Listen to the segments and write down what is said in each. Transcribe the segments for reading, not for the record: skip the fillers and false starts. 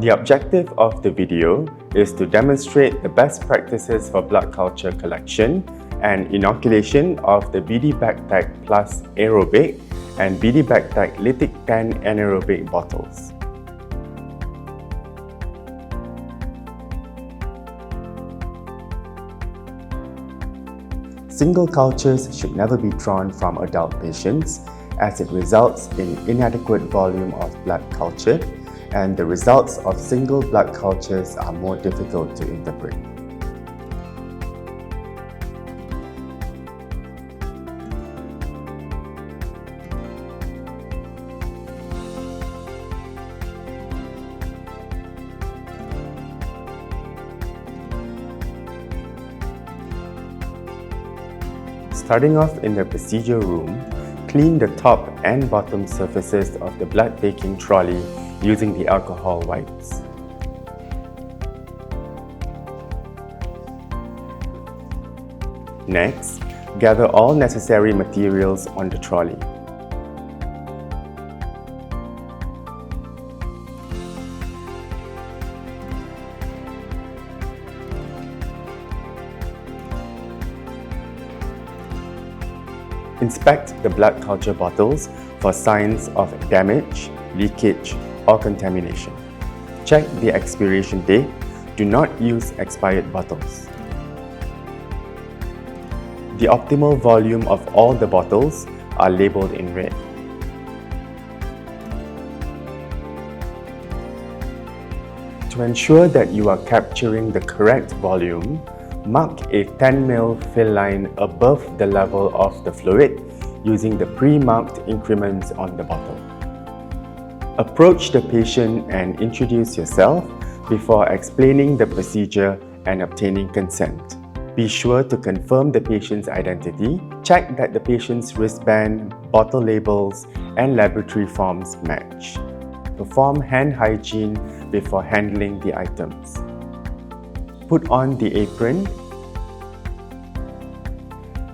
The objective of the video is to demonstrate the best practices for blood culture collection and inoculation of the BD Bactec Plus aerobic and BD Bactec Lytic 10 anaerobic bottles. Single cultures should never be drawn from adult patients as it results in inadequate volume of blood cultured, and the results of single blood cultures are more difficult to interpret. Starting off in the procedure room, clean the top and bottom surfaces of the blood taking trolley using the alcohol wipes. Next, gather all necessary materials on the trolley. Inspect the blood culture bottles for signs of damage, leakage, or contamination. Check the expiration date. Do not use expired bottles. The optimal volume of all the bottles are labeled in red. To ensure that you are capturing the correct volume, mark a 10 ml fill line above the level of the fluid using the pre-marked increments on the bottle. Approach the patient and introduce yourself before explaining the procedure and obtaining consent. Be sure to confirm the patient's identity. Check that the patient's wristband, bottle labels, and laboratory forms match. Perform hand hygiene before handling the items. Put on the apron.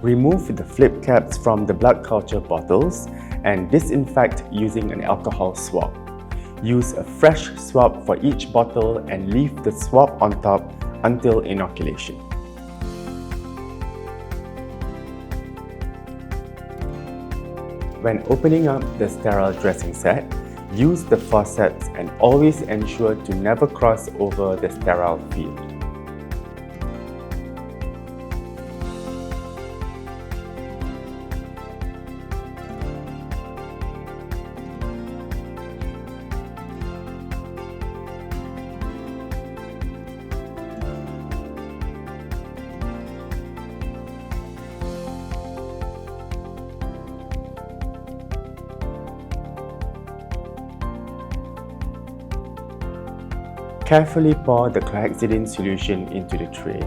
Remove the flip caps from the blood culture bottles and disinfect using an alcohol swab. Use a fresh swab for each bottle and leave the swab on top until inoculation. When opening up the sterile dressing set, use the forceps and always ensure to never cross over the sterile field. Carefully pour the chlorhexidine solution into the tray,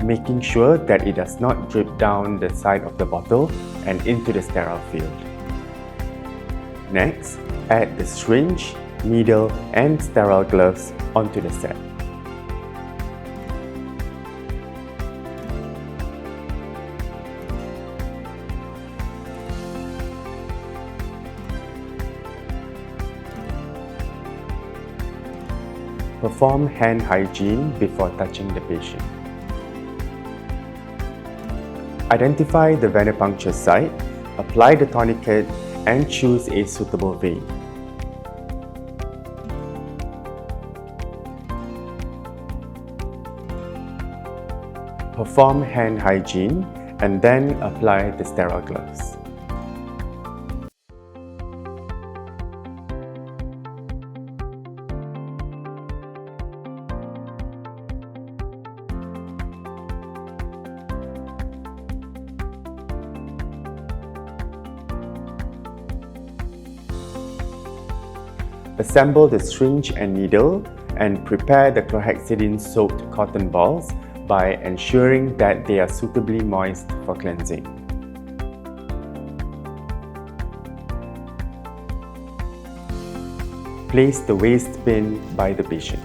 making sure that it does not drip down the side of the bottle and into the sterile field. Next, add the syringe, needle, and sterile gloves onto the set. Perform hand hygiene before touching the patient. Identify the venipuncture site, apply the tourniquet, and choose a suitable vein. Perform hand hygiene and then apply the sterile gloves. Assemble the syringe and needle and prepare the chlorhexidine-soaked cotton balls by ensuring that they are suitably moist for cleansing. Place the waste bin by the patient.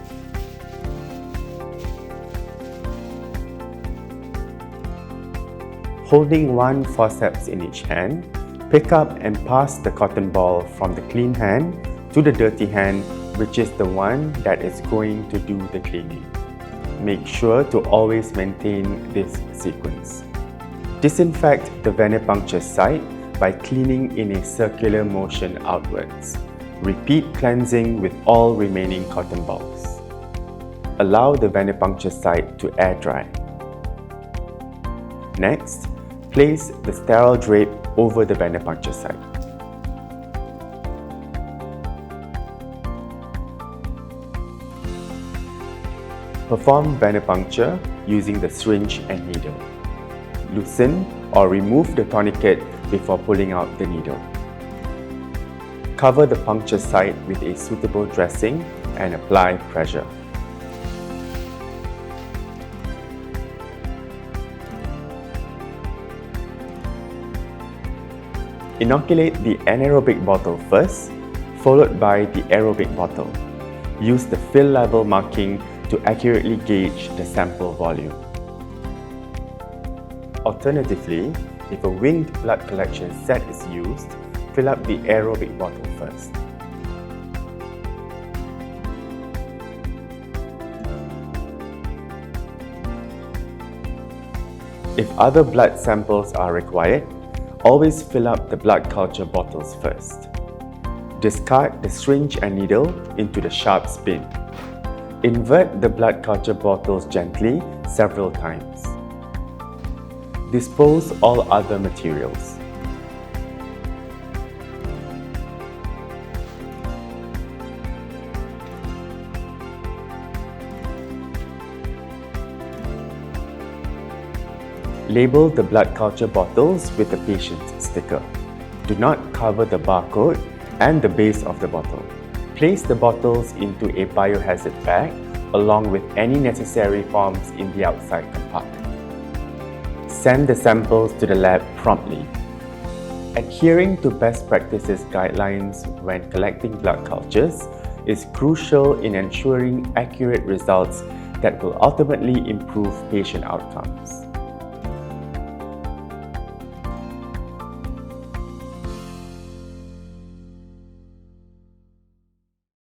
Holding one forceps in each hand, pick up and pass the cotton ball from the clean hand to the dirty hand which is the one that is going to do the cleaning. Make sure to always maintain this sequence. Disinfect the venipuncture site by cleaning in a circular motion outwards. Repeat cleansing with all remaining cotton balls. Allow the venipuncture site to air dry. Next, place the sterile drape over the venipuncture site. Perform venipuncture using the syringe and needle. Loosen or remove the tourniquet before pulling out the needle. Cover the puncture site with a suitable dressing and apply pressure. Inoculate the anaerobic bottle first, followed by the aerobic bottle. Use the fill level marking to accurately gauge the sample volume. Alternatively, if a winged blood collection set is used, fill up the aerobic bottle first. If other blood samples are required, always fill up the blood culture bottles first. Discard the syringe and needle into the sharps bin. Invert the blood culture bottles gently several times. Dispose all other materials. Label the blood culture bottles with the patient's sticker. Do not cover the barcode and the base of the bottle. Place the bottles into a biohazard bag along with any necessary forms in the outside compartment. Send the samples to the lab promptly. Adhering to best practices guidelines when collecting blood cultures is crucial in ensuring accurate results that will ultimately improve patient outcomes.